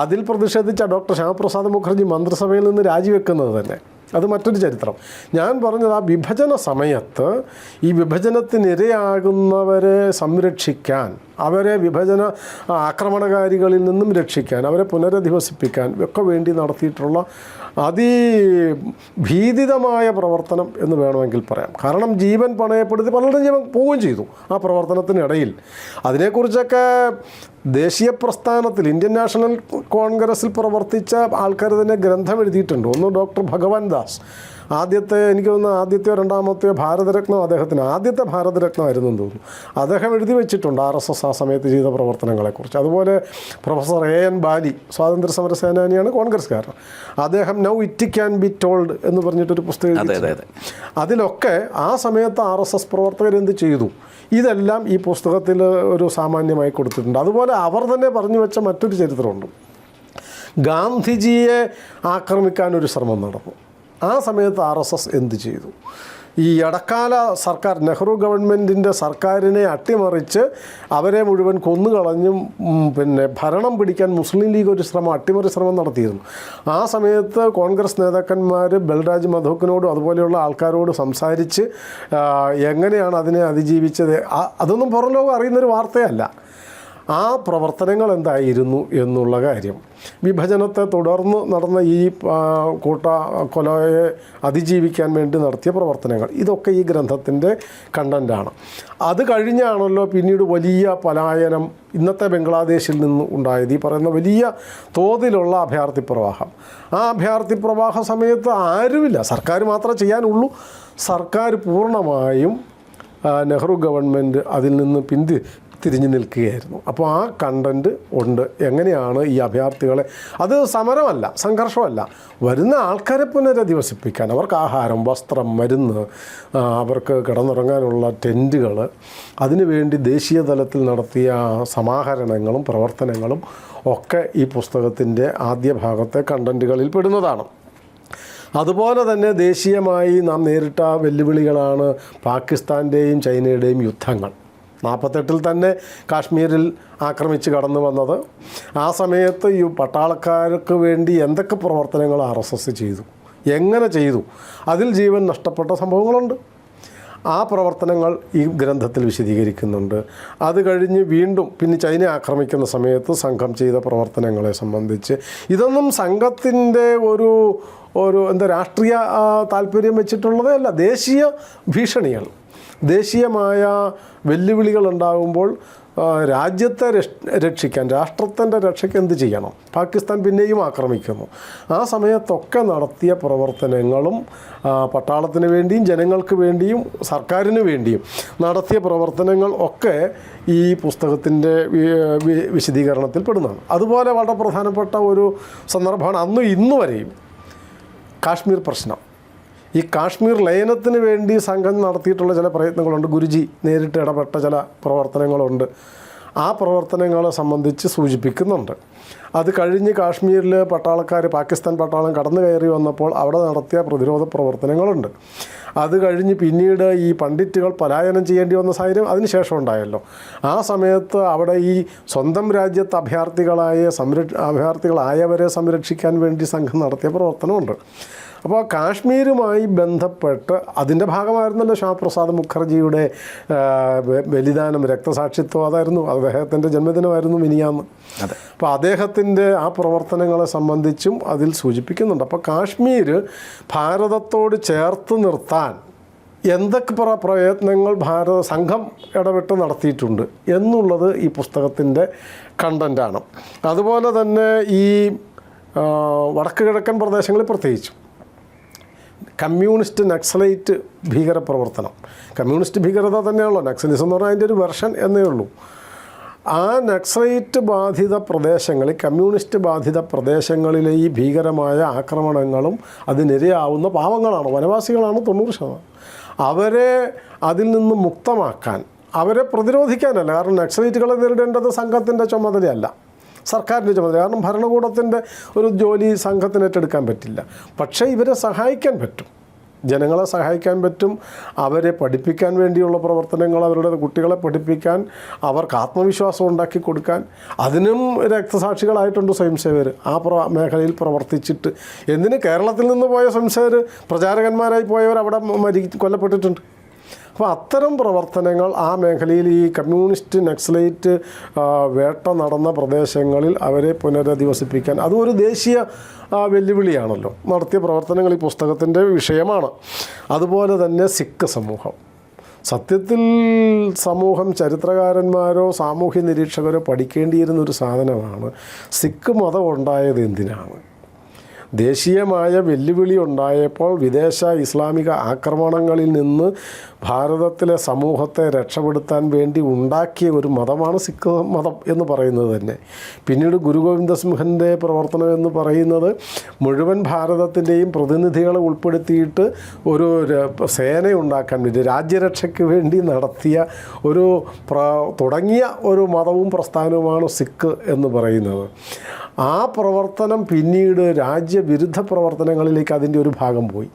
അതിൽ പ്രതിഷേധിച്ച ഡോക്ടർ ശ്യാമപ്രസാദ് മുഖർജി മന്ത്രിസഭയിൽ നിന്ന് രാജിവെക്കുന്നത് തന്നെ. അത് മറ്റൊരു ചരിത്രം. ഞാൻ പറഞ്ഞത് ആ വിഭജന സമയത്ത് ഈ വിഭജനത്തിനിരയാകുന്നവരെ സംരക്ഷിക്കാൻ, അവരെ വിഭജന ആക്രമണകാരികളിൽ നിന്നും രക്ഷിക്കാൻ, അവരെ പുനരധിവസിപ്പിക്കാൻ ഒക്കെ വേണ്ടി നടത്തിയിട്ടുള്ള അതിഭീതിതമായ പ്രവർത്തനം എന്ന് വേണമെങ്കിൽ പറയാം. കാരണം ജീവൻ പണയപ്പെടുത്തി പലരുടെയും ജീവൻ പോവുകയും ചെയ്തു ആ പ്രവർത്തനത്തിനിടയിൽ. അതിനെക്കുറിച്ചൊക്കെ ദേശീയ പ്രസ്ഥാനത്തിൽ ഇന്ത്യൻ നാഷണൽ കോൺഗ്രസ്സിൽ പ്രവർത്തിച്ച ആൾക്കാർ തന്നെ ഗ്രന്ഥം എഴുതിയിട്ടുണ്ട്. ഒന്ന് ഡോക്ടർ ഭഗവാൻ ദാസ്, എനിക്ക് തോന്നുന്നു ആദ്യത്തെയോ രണ്ടാമത്തെയോ ഭാരതരത്നം അദ്ദേഹത്തിന്, ആദ്യത്തെ ഭാരതരത്നമായിരുന്നു എന്ന് തോന്നുന്നു, അദ്ദേഹം എഴുതി വെച്ചിട്ടുണ്ട് RSS ആ സമയത്ത് ചെയ്ത പ്രവർത്തനങ്ങളെക്കുറിച്ച്. അതുപോലെ പ്രൊഫസർ AN ബാലി, സ്വാതന്ത്ര്യ സമര സേനാനിയാണ്, കോൺഗ്രസ്സുകാരൻ. അദ്ദേഹം now it can be told എന്ന് പറഞ്ഞിട്ടൊരു പുസ്തകം എഴുതി. അതിലൊക്കെ ആ സമയത്ത് RSS പ്രവർത്തകരെന്ത് ചെയ്തു, ഇതെല്ലാം ഈ പുസ്തകത്തിൽ ഒരു സാമാന്യമായി കൊടുത്തിട്ടുണ്ട്. അതുപോലെ അവർ തന്നെ പറഞ്ഞു വെച്ച മറ്റൊരു ചരിത്രമുണ്ട്. ഗാന്ധിജിയെ ആക്രമിക്കാനൊരു ശ്രമം നടന്നു. ആ സമയത്ത് RSS എന്ത് ചെയ്തു? ഈ ഇടക്കാല സർക്കാർ, നെഹ്റു ഗവൺമെൻറ്റിൻ്റെ സർക്കാരിനെ അട്ടിമറിച്ച് അവരെ മുഴുവൻ കൊന്നുകളഞ്ഞും ഭരണം പിടിക്കാൻ മുസ്ലിം ലീഗ് ഒരു അട്ടിമറി ശ്രമം നടത്തിയിരുന്നു. ആ സമയത്ത് കോൺഗ്രസ് നേതാക്കന്മാർ ബൽരാജ് മധോക്കിനോടും അതുപോലെയുള്ള ആൾക്കാരോട് സംസാരിച്ച് എങ്ങനെയാണ് അതിനെ അതിജീവിച്ചത്, അതൊന്നും പുറം ലോകം അറിയുന്നൊരു വാർത്തയല്ല. ആ പ്രവർത്തനങ്ങൾ എന്തായിരുന്നു എന്നുള്ള കാര്യം, വിഭജനത്തെ തുടർന്ന് നടന്ന ഈ കൂട്ടക്കൊലയെ അതിജീവിക്കാൻ വേണ്ടി നടത്തിയ പ്രവർത്തനങ്ങൾ, ഇതൊക്കെ ഈ ഗ്രന്ഥത്തിൻ്റെ കണ്ടൻ്റാണ്. അത് കഴിഞ്ഞാണല്ലോ പിന്നീട് വലിയ പലായനം ഇന്നത്തെ ബംഗ്ലാദേശിൽ നിന്ന് ഉണ്ടായത്, ഈ പറയുന്ന വലിയ തോതിലുള്ള അഭയാർത്ഥി പ്രവാഹം. ആ അഭയാർത്ഥി പ്രവാഹ സമയത്ത് ആരുമില്ല, സർക്കാർ മാത്രമേ ചെയ്യാനുള്ളൂ. സർക്കാർ പൂർണ്ണമായും നെഹ്റു ഗവൺമെൻറ് അതിൽ നിന്ന് തിരിഞ്ഞു നിൽക്കുകയായിരുന്നു. അപ്പോൾ ആ കണ്ടൻറ്റ് ഉണ്ട്. എങ്ങനെയാണ് ഈ അഭയാർത്ഥികളെ, അത് സമരമല്ല, സംഘർഷമല്ല, വരുന്ന ആൾക്കാരെ പുനരധിവസിപ്പിക്കാൻ, അവർക്ക് ആഹാരം, വസ്ത്രം, മരുന്ന്, അവർക്ക് കിടന്നുറങ്ങാനുള്ള ടെൻറ്റുകൾ, അതിനുവേണ്ടി ദേശീയ തലത്തിൽ നടത്തിയ സമാഹരണങ്ങളും പ്രവർത്തനങ്ങളും ഒക്കെ ഈ പുസ്തകത്തിൻ്റെ ആദ്യ ഭാഗത്തെ കണ്ടൻറ്റുകളിൽ പെടുന്നതാണ്. അതുപോലെ തന്നെ ദേശീയമായി നാം നേരിട്ട വെല്ലുവിളികളാണ് പാകിസ്ഥാൻ്റെയും ചൈനയുടെയും യുദ്ധങ്ങൾ. 48-ൽ തന്നെ കാശ്മീരിൽ ആക്രമിച്ച് കടന്നു വന്നത്. ആ സമയത്ത് ഈ പട്ടാളക്കാർക്ക് വേണ്ടി എന്തൊക്കെ പ്രവർത്തനങ്ങൾ RSS ചെയ്തു, എങ്ങനെ ചെയ്തു, അതിൽ ജീവൻ നഷ്ടപ്പെട്ട സംഭവങ്ങളുണ്ട്. ആ പ്രവർത്തനങ്ങൾ ഈ ഗ്രന്ഥത്തിൽ വിശദീകരിക്കുന്നുണ്ട്. അത് കഴിഞ്ഞ് വീണ്ടും പിന്നെ ചൈന ആക്രമിക്കുന്ന സമയത്ത് സംഘം ചെയ്ത പ്രവർത്തനങ്ങളെ സംബന്ധിച്ച് ഇതൊന്നും സംഘത്തിൻ്റെ ഒരു രാഷ്ട്രീയ താല്പര്യം വെച്ചിട്ടുള്ളതേ അല്ല. ദേശീയ ഭീഷണികൾ, ദേശീയമായ വെല്ലുവിളികൾ ഉണ്ടാകുമ്പോൾ രാജ്യത്തെ രക്ഷിക്കാൻ, രാഷ്ട്രത്തിൻ്റെ രക്ഷയ്ക്ക് എന്ത് ചെയ്യണം? പാകിസ്ഥാൻ പിന്നെയും ആക്രമിക്കുന്നു. ആ സമയത്തൊക്കെ നടത്തിയ പ്രവർത്തനങ്ങളും പട്ടാളത്തിന് വേണ്ടിയും ജനങ്ങൾക്ക് വേണ്ടിയും സർക്കാരിന് വേണ്ടിയും നടത്തിയ പ്രവർത്തനങ്ങൾ ഒക്കെ ഈ പുസ്തകത്തിൻ്റെ വിശദീകരണത്തിൽ പെടുന്നതാണ്. അതുപോലെ വളരെ പ്രധാനപ്പെട്ട ഒരു സന്ദർഭമാണ് അന്നും ഇന്നു വരെയും കാശ്മീർ പ്രശ്നം. ഈ കാശ്മീർ ലയനത്തിന് വേണ്ടി സംഘം നടത്തിയിട്ടുള്ള ചില പ്രയത്നങ്ങളുണ്ട്. ഗുരുജി നേരിട്ട് ഇടപെട്ട ചില പ്രവർത്തനങ്ങളുണ്ട്. ആ പ്രവർത്തനങ്ങളെ സംബന്ധിച്ച് സൂചിപ്പിക്കുന്നുണ്ട്. അത് കഴിഞ്ഞ് കാശ്മീരിൽ പാകിസ്ഥാൻ പട്ടാളം കടന്നു കയറി വന്നപ്പോൾ അവിടെ നടത്തിയ പ്രതിരോധ പ്രവർത്തനങ്ങളുണ്ട്. അത് കഴിഞ്ഞ് പിന്നീട് ഈ പണ്ഡിറ്റുകൾ പലായനം ചെയ്യേണ്ടി വന്ന സാഹചര്യം അതിനുശേഷം ഉണ്ടായല്ലോ. ആ സമയത്ത് അവിടെ ഈ സ്വന്തം രാജ്യത്ത് അഭയാർത്ഥികളായവരെ സംരക്ഷിക്കാൻ വേണ്ടി സംഘം നടത്തിയ പ്രവർത്തനമുണ്ട്. അപ്പോൾ കാശ്മീരുമായി ബന്ധപ്പെട്ട് അതിൻ്റെ ഭാഗമായിരുന്നല്ലോ ശ്യാമപ്രസാദ് മുഖർജിയുടെ ബലിദാനം, രക്തസാക്ഷിത്വം. അതായിരുന്നു അദ്ദേഹത്തിൻ്റെ ജന്മദിനമായിരുന്നു മിനിയാന്ന്. അപ്പോൾ അദ്ദേഹത്തിൻ്റെ ആ പ്രവർത്തനങ്ങളെ സംബന്ധിച്ചും അതിൽ സൂചിപ്പിക്കുന്നുണ്ട്. അപ്പോൾ കാശ്മീർ ഭാരതത്തോട് ചേർത്ത് നിർത്താൻ എന്തൊക്കെ പ്രയത്നങ്ങൾ സംഘം ഇടപെട്ട് നടത്തിയിട്ടുണ്ട് എന്നുള്ളത് ഈ പുസ്തകത്തിൻ്റെ കണ്ടൻ്റാണ്. അതുപോലെ തന്നെ ഈ വടക്ക് കിഴക്കൻ പ്രദേശങ്ങളിൽ പ്രത്യേകിച്ചും കമ്മ്യൂണിസ്റ്റ് നക്സലൈറ്റ് ഭീകരപ്രവർത്തനം, കമ്മ്യൂണിസ്റ്റ് ഭീകരത തന്നെയാണല്ലോ നക്സലിസം എന്ന് പറഞ്ഞാൽ അതിൻ്റെ ഒരു വെർഷൻ എന്നേ ഉള്ളൂ. ആ നക്സലൈറ്റ് ബാധിത പ്രദേശങ്ങളിൽ, കമ്മ്യൂണിസ്റ്റ് ബാധിത പ്രദേശങ്ങളിലെ ഈ ഭീകരമായ ആക്രമണങ്ങളും അതിനിരയാവുന്ന പാവങ്ങളാണ്, വനവാസികളാണ് 90%. അവരെ അതിൽ നിന്ന് മുക്തമാക്കാൻ, അവരെ പ്രതിരോധിക്കാനല്ല. കാരണം നക്സലൈറ്റുകളെ നേരിടേണ്ടത് സംഘത്തിൻ്റെ ചുമതലയല്ല, സർക്കാരിൻ്റെ ചുമതല. കാരണം ഭരണകൂടത്തിൻ്റെ ഒരു ജോലി സംഘത്തിന് ഏറ്റെടുക്കാൻ പറ്റില്ല. പക്ഷേ ഇവരെ സഹായിക്കാൻ പറ്റും, ജനങ്ങളെ സഹായിക്കാൻ പറ്റും. അവരെ പഠിപ്പിക്കാൻ വേണ്ടിയുള്ള പ്രവർത്തനങ്ങൾ, അവരുടെ കുട്ടികളെ പഠിപ്പിക്കാൻ, അവർക്ക് ആത്മവിശ്വാസം ഉണ്ടാക്കി കൊടുക്കാൻ. അതിനും രക്തസാക്ഷികളായിട്ടുണ്ട് സ്വയംസേവകർ ആ മേഖലയിൽ പ്രവർത്തിച്ചിട്ട്. എന്തിന് കേരളത്തിൽ നിന്ന് പോയ സ്വയംസേവകർ പ്രചാരകന്മാരായി പോയവർ അവിടെ കൊല്ലപ്പെട്ടിട്ടുണ്ട്. അപ്പോൾ അത്തരം പ്രവർത്തനങ്ങൾ ആ മേഖലയിൽ ഈ കമ്മ്യൂണിസ്റ്റ് നക്സലൈറ്റ് വേട്ട നടന്ന പ്രദേശങ്ങളിൽ അവരെ പുനരധിവസിപ്പിക്കാൻ, അതും ഒരു ദേശീയ വെല്ലുവിളിയാണല്ലോ. നടത്തിയ പ്രവർത്തനങ്ങൾ ഈ പുസ്തകത്തിൻ്റെ വിഷയമാണ്. അതുപോലെ തന്നെ സിഖ് സമൂഹം, സത്യത്തിൽ സമൂഹം ചരിത്രകാരന്മാരോ സാമൂഹ്യ നിരീക്ഷകരോ പഠിക്കേണ്ടിയിരുന്നൊരു സാധനമാണ്. സിഖ് മതം ഉണ്ടായത് എന്തിനാണ്? ദേശീയമായ വെല്ലുവിളി ഉണ്ടായപ്പോൾ വിദേശ ഇസ്ലാമിക ആക്രമണങ്ങളിൽ നിന്ന് ഭാരതത്തിലെ സമൂഹത്തെ രക്ഷപ്പെടുത്താൻ വേണ്ടി ഉണ്ടാക്കിയ ഒരു മതമാണ് സിഖ് മതം എന്ന് പറയുന്നത് തന്നെ. പിന്നീട് ഗുരു ഗോവിന്ദ സിംഹൻ്റെ പ്രവർത്തനം എന്ന് പറയുന്നത് മുഴുവൻ ഭാരതത്തിൻ്റെയും പ്രതിനിധികളെ ഉൾപ്പെടുത്തിയിട്ട് ഒരു സേനയുണ്ടാക്കാൻ വേണ്ടി, രാജ്യരക്ഷയ്ക്ക് വേണ്ടി നടത്തിയ തുടങ്ങിയ ഒരു മതവും പ്രസ്ഥാനവുമാണ് സിഖ് എന്ന് പറയുന്നത്. ആ പ്രവർത്തനം പിന്നീട് രാജ്യവിരുദ്ധ പ്രവർത്തനങ്ങളിലേക്ക് അതിൻ്റെ ഒരു ഭാഗം പോയി.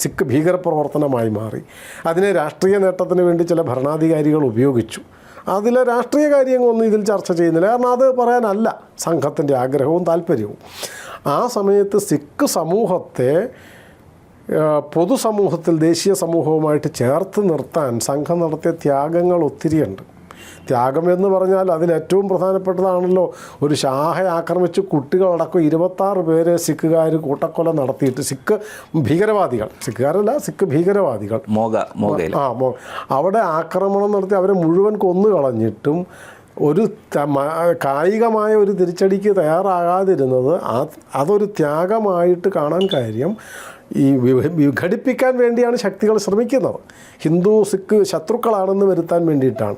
സിഖ് ഭീകരപ്രവർത്തനമായി മാറി. അതിനെ രാഷ്ട്രീയ നേട്ടത്തിന് വേണ്ടി ചില ഭരണാധികാരികൾ ഉപയോഗിച്ചു. അതിലെ രാഷ്ട്രീയ കാര്യങ്ങളൊന്നും ഇതിൽ ചർച്ച ചെയ്യുന്നില്ല, കാരണം അത് പറയാനല്ല സംഘത്തിൻ്റെ ആഗ്രഹവും താല്പര്യവും. ആ സമയത്ത് സിഖ് സമൂഹത്തെ പൊതുസമൂഹത്തിൽ, ദേശീയ സമൂഹവുമായിട്ട് ചേർത്ത് നിർത്താൻ സംഘം നടത്തിയ ത്യാഗങ്ങൾ ഒത്തിരിയുണ്ട്. ത്യാഗമെന്ന് പറഞ്ഞാൽ അതിലേറ്റവും പ്രധാനപ്പെട്ടതാണല്ലോ, ഒരു ഷാഹയെ ആക്രമിച്ച് കുട്ടികളടക്കം 26 പേരെ സിഖുകാർ കൂട്ടക്കൊല നടത്തിയിട്ട്, സിഖ് ഭീകരവാദികൾ, സിഖുകാരല്ല സിഖ് ഭീകരവാദികൾ അവിടെ ആക്രമണം നടത്തി അവരെ മുഴുവൻ കൊന്നു കളഞ്ഞിട്ടും ഒരു കായികമായ ഒരു തിരിച്ചടിക്ക് തയ്യാറാകാതിരുന്നത് അതൊരു ത്യാഗമായിട്ട് കാണാൻ കാര്യം ഈ വിഘടിപ്പിക്കാൻ വേണ്ടിയാണ് ശക്തികൾ ശ്രമിക്കുന്നത്. ഹിന്ദു സിഖ് ശത്രുക്കളാണെന്ന് വരുത്താൻ വേണ്ടിയിട്ടാണ്.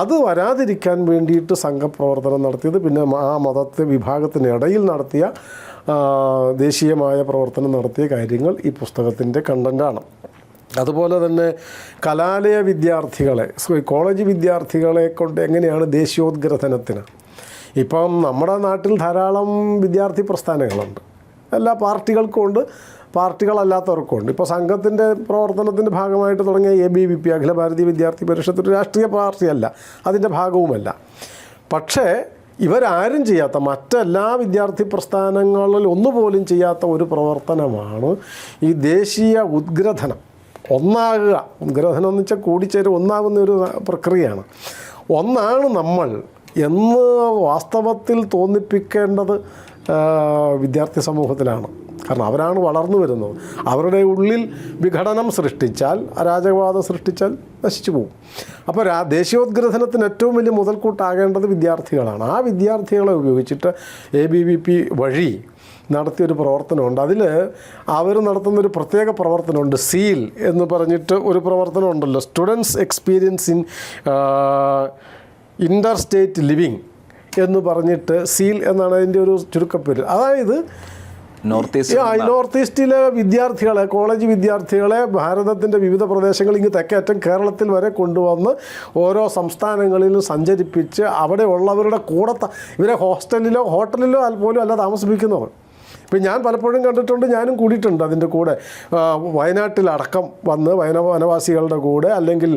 അത് വരാതിരിക്കാൻ വേണ്ടിയിട്ട് സംഘപ്രവർത്തനം നടത്തിയത്. പിന്നെ ആ മതത്തെ വിഭാഗത്തിനിടയിൽ നടത്തിയ ദേശീയമായ പ്രവർത്തനം നടത്തിയ കാര്യങ്ങൾ ഈ പുസ്തകത്തിൻ്റെ കണ്ടൻ്റാണ്. അതുപോലെ തന്നെ കലാലയ വിദ്യാർത്ഥികളെ, കോളേജ് വിദ്യാർത്ഥികളെ കൊണ്ട് എങ്ങനെയാണ് ദേശീയോദ്ഗ്രഥനത്തിന്. ഇപ്പം നമ്മുടെ നാട്ടിൽ ധാരാളം വിദ്യാർത്ഥി പ്രസ്ഥാനങ്ങളുണ്ട്, എല്ലാ പാർട്ടികൾക്കും ഉണ്ട്, പാർട്ടികളല്ലാത്തവർക്കും ഉണ്ട്. ഇപ്പോൾ സംഘത്തിൻ്റെ പ്രവർത്തനത്തിൻ്റെ ഭാഗമായിട്ട് തുടങ്ങിയ ABVP, അഖില ഭാരതീയ വിദ്യാർത്ഥി പരിഷത്ത്, ഒരു രാഷ്ട്രീയ പാർട്ടിയല്ല, അതിൻ്റെ ഭാഗവുമല്ല. പക്ഷേ ഇവരാരും ചെയ്യാത്ത, മറ്റെല്ലാ വിദ്യാർത്ഥി പ്രസ്ഥാനങ്ങളിൽ ഒന്നുപോലും ചെയ്യാത്ത ഒരു പ്രവർത്തനമാണ് ഈ ദേശീയ ഉദ്ഗ്രഥനം. ഒന്നാകുക. ഉദ്ഗ്രഥനം എന്ന് വെച്ചാൽ കൂടിച്ചേരും, ഒന്നാകുന്ന ഒരു പ്രക്രിയയാണ്. ഒന്നാണ് നമ്മൾ എന്ന് വാസ്തവത്തിൽ തോന്നിപ്പിക്കേണ്ടത് വിദ്യാർത്ഥി സമൂഹത്തിലാണ്. കാരണം അവരാണ് വളർന്നു വരുന്നത്. അവരുടെ ഉള്ളിൽ വിഘടനം സൃഷ്ടിച്ചാൽ, അരാജകവാദം സൃഷ്ടിച്ചാൽ നശിച്ചു പോകും. അപ്പോൾ ദേശീയോദ്ഗ്രഥനത്തിന് ഏറ്റവും വലിയ മുതൽക്കൂട്ടാകേണ്ടത് വിദ്യാർത്ഥികളാണ്. ആ വിദ്യാർത്ഥികളെ ഉപയോഗിച്ചിട്ട് ABVP വഴി നടത്തിയൊരു പ്രവർത്തനമുണ്ട്. അതിൽ അവർ നടത്തുന്നൊരു പ്രത്യേക പ്രവർത്തനമുണ്ട്. സീൽ എന്ന് പറഞ്ഞിട്ട് ഒരു പ്രവർത്തനം ഉണ്ടല്ലോ, students experience in inter state living എന്ന് പറഞ്ഞിട്ട് സീൽ എന്നാണ് അതിൻ്റെ ഒരു ചുരുക്കപ്പേര്. അതായത് നോർത്ത് ഈസ്റ്റിലെ വിദ്യാർത്ഥികളെ, കോളേജ് വിദ്യാർത്ഥികളെ ഭാരതത്തിൻ്റെ വിവിധ പ്രദേശങ്ങളിൽ ഇങ്ങ് തെക്കേറ്റം കേരളത്തിൽ വരെ കൊണ്ടുവന്ന് ഓരോ സംസ്ഥാനങ്ങളിലും സഞ്ചരിപ്പിച്ച് അവിടെ ഉള്ളവരുടെ കൂടെ ഇവരെ ഹോട്ടലിലോ പോലും അല്ല താമസിപ്പിക്കുന്നവർ. ഇപ്പം ഞാൻ പലപ്പോഴും കണ്ടിട്ടുണ്ട്, ഞാനും കൂടിയിട്ടുണ്ട് അതിൻ്റെ കൂടെ. വയനാട്ടിലടക്കം വന്ന് വനവാസികളുടെ കൂടെ, അല്ലെങ്കിൽ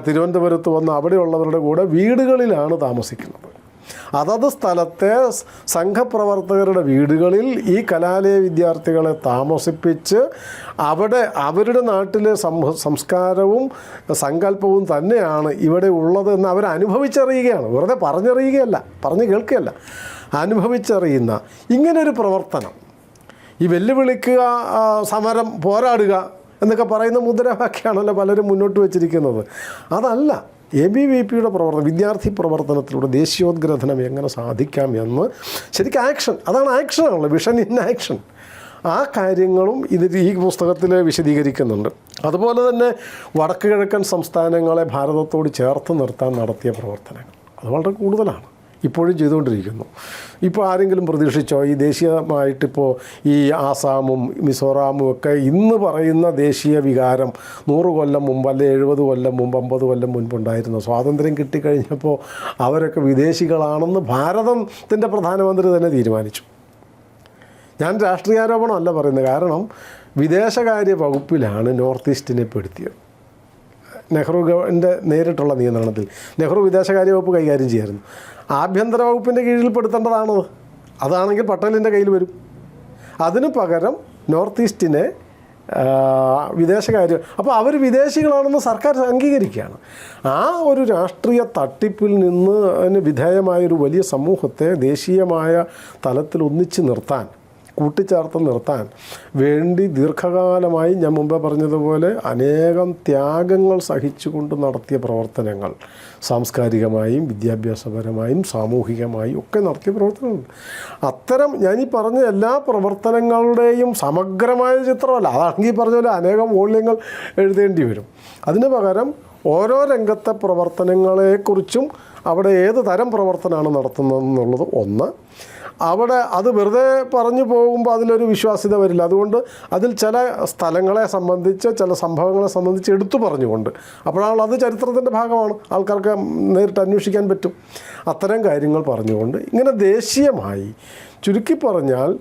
തിരുവനന്തപുരത്ത് വന്ന് അവിടെയുള്ളവരുടെ കൂടെ വീടുകളിലാണ് താമസിക്കുന്നത്. അതത് സ്ഥലത്തെ സംഘപ്രവർത്തകരുടെ വീടുകളിൽ ഈ കലാലയ വിദ്യാർത്ഥികളെ താമസിപ്പിച്ച് അവിടെ അവരുടെ നാട്ടിലെ സംസ്കാരവും സങ്കല്പവും തന്നെയാണ് ഇവിടെ ഉള്ളതെന്ന് അവർ അനുഭവിച്ചറിയുകയാണ്. വെറുതെ പറഞ്ഞറിയുകയല്ല, പറഞ്ഞു കേൾക്കുകയല്ല, അനുഭവിച്ചറിയുന്ന ഇങ്ങനൊരു പ്രവർത്തനം. ഈ വെല്ലുവിളിക്കുക, സമരം, പോരാടുക എന്നൊക്കെ പറയുന്ന മുദ്രാവാക്യമാണല്ലോ പലരും മുന്നോട്ട് വച്ചിരിക്കുന്നത്. അതല്ല ABVPയുടെ പ്രവർത്തനം, വിദ്യാർത്ഥി പ്രവർത്തനത്തിലൂടെ ദേശീയോദ്ഗ്രഥനം എങ്ങനെ സാധിക്കാം എന്ന് ശരിക്കും ആക്ഷൻ, അതാണ് ആക്ഷനാണല്ലോ, വിഷൻ ഇൻ ആക്ഷൻ. ആ കാര്യങ്ങളും ഈ പുസ്തകത്തിൽ വിശദീകരിക്കുന്നുണ്ട്. അതുപോലെ തന്നെ വടക്ക് കിഴക്കൻ സംസ്ഥാനങ്ങളെ ഭാരതത്തോട് ചേർത്ത് നിർത്താൻ നടത്തിയ പ്രവർത്തനങ്ങൾ അത് വളരെ കൂടുതലാണ്, ഇപ്പോഴും ചെയ്തുകൊണ്ടിരിക്കുന്നു. ഇപ്പോൾ ആരെങ്കിലും പ്രതീക്ഷിച്ചോ ഈ ദേശീയമായിട്ടിപ്പോൾ ഈ ആസാമും മിസോറാമും ഒക്കെ ഇന്ന് പറയുന്ന ദേശീയ വികാരം 100 കൊല്ലം മുമ്പ്, അല്ലെ 70 കൊല്ലം മുമ്പ്, 50 കൊല്ലം മുൻപുണ്ടായിരുന്നു? സ്വാതന്ത്ര്യം കിട്ടിക്കഴിഞ്ഞപ്പോൾ അവരൊക്കെ വിദേശികളാണെന്ന് ഭാരതത്തിൻ്റെ പ്രധാനമന്ത്രി തന്നെ തീരുമാനിച്ചു. ഞാൻ രാഷ്ട്രീയാരോപണമല്ല പറയുന്നത്, കാരണം വിദേശകാര്യ വകുപ്പിലാണ് നോർത്ത് ഈസ്റ്റിനെ പെടുത്തിയത്. നെഹ്റുവിൻ്റെ നേരിട്ടുള്ള നിയന്ത്രണത്തിൽ നെഹ്റു വിദേശകാര്യ വകുപ്പ് കൈകാര്യം ചെയ്യായിരുന്നു. ആഭ്യന്തര വകുപ്പിൻ്റെ കീഴിൽ പെടുത്തേണ്ടതാണത്. അതാണെങ്കിൽ പട്ടേലിൻ്റെ കയ്യിൽ വരും. അതിന് പകരം നോർത്ത് ഈസ്റ്റിനെ വിദേശകാര്യം, അപ്പോൾ അവർ വിദേശികളാണെന്ന് സർക്കാർ അംഗീകരിക്കുകയാണ്. ആ ഒരു രാഷ്ട്രീയ തട്ടിപ്പിൽ നിന്ന് അതിന് വിധേയമായൊരു വലിയ സമൂഹത്തെ ദേശീയമായ തലത്തിൽ ഒന്നിച്ച് നിർത്താൻ, കൂട്ടിച്ചേർത്ത് നിർത്താൻ വേണ്ടി ദീർഘകാലമായി ഞാൻ മുമ്പേ പറഞ്ഞതുപോലെ അനേകം ത്യാഗങ്ങൾ സഹിച്ചുകൊണ്ട് നടത്തിയ പ്രവർത്തനങ്ങൾ, സാംസ്കാരികമായും വിദ്യാഭ്യാസപരമായും സാമൂഹികമായും ഒക്കെ നടത്തിയ പ്രവർത്തനങ്ങളുണ്ട്. അത്തരം ഞാനീ പറഞ്ഞ എല്ലാ പ്രവർത്തനങ്ങളുടെയും സമഗ്രമായ ചിത്രമല്ല, അതാണെങ്കിൽ പറഞ്ഞ പോലെ അനേകം മൂല്യങ്ങൾ എഴുതേണ്ടി വരും. അതിന് പകരം ഓരോ രംഗത്തെ പ്രവർത്തനങ്ങളെക്കുറിച്ചും അവിടെ ഏത് തരം പ്രവർത്തനമാണ് നടത്തുന്നതെന്നുള്ളത് ഒന്ന്. അവിടെ അത് വെറുതെ പറഞ്ഞു പോകുമ്പോൾ അതിലൊരു വിശ്വാസ്യത വരില്ല. അതുകൊണ്ട് അതിൽ ചില സ്ഥലങ്ങളെ സംബന്ധിച്ച്, ചില സംഭവങ്ങളെ സംബന്ധിച്ച് എടുത്തു പറഞ്ഞുകൊണ്ട്, അപ്പോഴാണ് അത് ചരിത്രത്തിൻ്റെ ഭാഗമാണ്, ആൾക്കാർക്ക് നേരിട്ട് അന്വേഷിക്കാൻ പറ്റും. അത്തരം കാര്യങ്ങൾ പറഞ്ഞുകൊണ്ട് ഇങ്ങനെ ദേശീയമായി, ചുരുക്കി പറഞ്ഞാൽ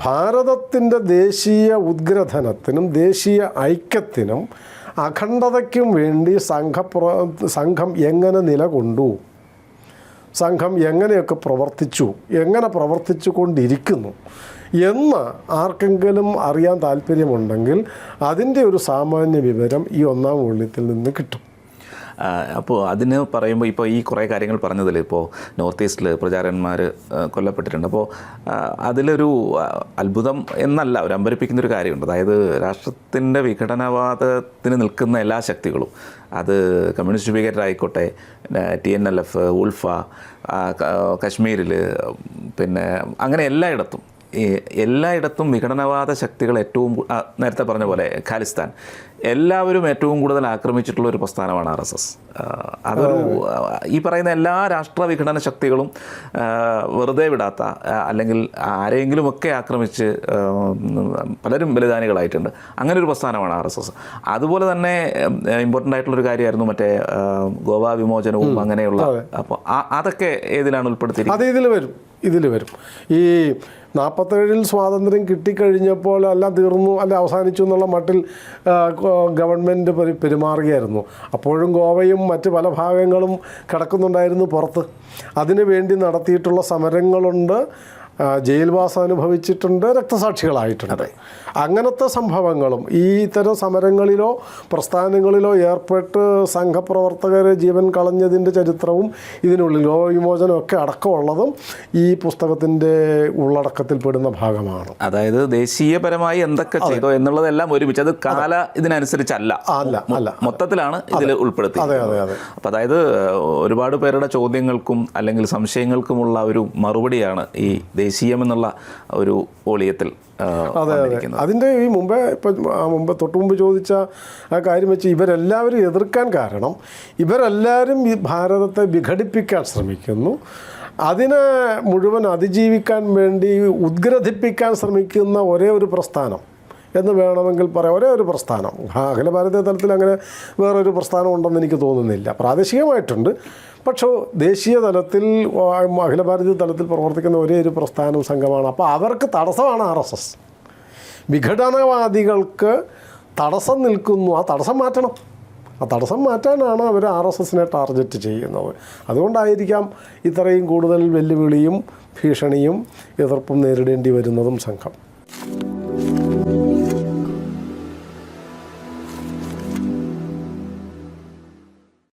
ഭാരതത്തിൻ്റെ ദേശീയ ഉദ്ഗ്രഥനത്തിനും ദേശീയ ഐക്യത്തിനും അഖണ്ഡതയ്ക്കും വേണ്ടി സംഘം എങ്ങനെ നിലകൊണ്ടു, സംഘം എങ്ങനെയൊക്കെ പ്രവർത്തിച്ചു, എങ്ങനെ പ്രവർത്തിച്ചു കൊണ്ടിരിക്കുന്നു എന്ന് ആർക്കെങ്കിലും അറിയാൻ താല്പര്യമുണ്ടെങ്കിൽ അതിൻ്റെ ഒരു സാമാന്യ വിവരം ഈ ഒന്നാം വോള്യത്തിൽ നിന്ന് കിട്ടും. അപ്പോൾ അതിന് പറയുമ്പോൾ ഇപ്പോൾ ഈ കുറേ കാര്യങ്ങൾ പറഞ്ഞതിൽ ഇപ്പോൾ നോർത്ത് ഈസ്റ്റിൽ പ്രചാരന്മാർ കൊല്ലപ്പെട്ടിട്ടുണ്ട്. അപ്പോൾ അതിലൊരു അത്ഭുതം എന്നല്ല, ഒരു അമ്പരിപ്പിക്കുന്നൊരു കാര്യമുണ്ട്. അതായത് രാഷ്ട്രത്തിൻ്റെ വിഘടനവാദത്തിന് നിൽക്കുന്ന എല്ലാ ശക്തികളും, അത് കമ്മ്യൂണിസ്റ്റ് ഭീകരരായിക്കോട്ടെ, TNLF, ഉൾഫ, കശ്മീരിൽ, പിന്നെ അങ്ങനെ എല്ലായിടത്തും വിഘടനവാദ ശക്തികൾ ഏറ്റവും, നേരത്തെ പറഞ്ഞ പോലെ ഖാലിസ്ഥാൻ, എല്ലാവരും ഏറ്റവും കൂടുതൽ ആക്രമിച്ചിട്ടുള്ള ഒരു പ്രസ്ഥാനമാണ് RSS. അതൊരു ഈ പറയുന്ന എല്ലാ രാഷ്ട്ര വിഘടന ശക്തികളും വെറുതെ വിടാത്ത, അല്ലെങ്കിൽ ആരെങ്കിലുമൊക്കെ ആക്രമിച്ച് പലരും ബലിദാനികളായിട്ടുണ്ട്. അങ്ങനെ ഒരു പ്രസ്ഥാനമാണ് RSS. അതുപോലെ തന്നെ ഇമ്പോർട്ടൻ്റ് ആയിട്ടുള്ളൊരു കാര്യമായിരുന്നു മറ്റേ ഗോവ വിമോചനവും അങ്ങനെയുള്ള. അപ്പോൾ അതൊക്കെ ഏതിലാണ് ഉൾപ്പെടുത്തിയിരിക്കുന്നത്? അത് ഇതിൽ വരും. ഈ 47 സ്വാതന്ത്ര്യം കിട്ടിക്കഴിഞ്ഞപ്പോൾ എല്ലാം തീർന്നു, അല്ല അവസാനിച്ചു എന്നുള്ള മട്ടിൽ ഗവൺമെൻറ് പെരുമാറുകയായിരുന്നു. അപ്പോഴും ഗോവയും മറ്റ് പല ഭാഗങ്ങളും കിടക്കുന്നുണ്ടായിരുന്നു പുറത്ത്. അതിനു വേണ്ടി നടത്തിയിട്ടുള്ള സമരങ്ങളുണ്ട്. ജയിൽവാസം അനുഭവിച്ചിട്ടുണ്ട്, രക്തസാക്ഷികളായിട്ടുണ്ട്. അങ്ങനത്തെ സംഭവങ്ങളും ഈ ഇത്തരം സമരങ്ങളിലോ പ്രസ്ഥാനങ്ങളിലോ ഏർപ്പെട്ട് സംഘപ്രവർത്തകർ ജീവൻ കളഞ്ഞതിൻ്റെ ചരിത്രവും ഇതിനുള്ളിൽ ലോകവിമോചനമൊക്കെ അടക്കമുള്ളതും ഈ പുസ്തകത്തിൻ്റെ ഉള്ളടക്കത്തിൽപ്പെടുന്ന ഭാഗമാണ്. അതായത് ദേശീയപരമായി എന്തൊക്കെ ചെയ്തോ എന്നുള്ളതെല്ലാം ഒരുമിച്ച്, അത് കാല ഇതിനനുസരിച്ചല്ല, മൊത്തത്തിലാണ് ഇതിൽ ഉൾപ്പെടുത്തിയത്. അപ്പം അതായത് ഒരുപാട് പേരുടെ ചോദ്യങ്ങൾക്കും അല്ലെങ്കിൽ സംശയങ്ങൾക്കുമുള്ള ഒരു മറുപടിയാണ് ഈ ദേശീയം എന്നുള്ള ഒരു വോളിയത്തിൽ. അതെ. അതിൻ്റെ ഈ തൊട്ട് മുമ്പ് ചോദിച്ച ആ കാര്യം വെച്ച് ഇവരെല്ലാവരും എതിർക്കാൻ കാരണം ഇവരെല്ലാവരും ഈ ഭാരതത്തെ വിഘടിപ്പിക്കാൻ ശ്രമിക്കുന്നു. അതിനെ മുഴുവൻ അതിജീവിക്കാൻ വേണ്ടി ഉദ്ഗ്രഥിപ്പിക്കാൻ ശ്രമിക്കുന്ന ഒരേ ഒരു പ്രസ്ഥാനം എന്ന് വേണമെങ്കിൽ പറയാം, ഒരേ ഒരു പ്രസ്ഥാനം. അഖില ഭാരതീയ തലത്തിൽ അങ്ങനെ വേറൊരു പ്രസ്ഥാനം ഉണ്ടെന്ന് എനിക്ക് തോന്നുന്നില്ല. പ്രാദേശികമായിട്ടുണ്ട്, പക്ഷേ ദേശീയ തലത്തിൽ അഖില ഭാരതീയ തലത്തിൽ പ്രവർത്തിക്കുന്ന ഒരേ ഒരു പ്രസ്ഥാനം സംഘമാണ്. അപ്പോൾ അവർക്ക് തടസ്സമാണ് RSS. വിഘടനവാദികൾക്ക് തടസ്സം നിൽക്കുന്നു, ആ തടസ്സം മാറ്റണം. ആ തടസ്സം മാറ്റാനാണ് അവർ RSSനെ ടാർഗറ്റ് ചെയ്യുന്നത്. അതുകൊണ്ടായിരിക്കാം ഇത്രയും കൂടുതൽ വെല്ലുവിളിയും ഭീഷണിയും എതിർപ്പും നേരിടേണ്ടി വരുന്നതും സംഘം.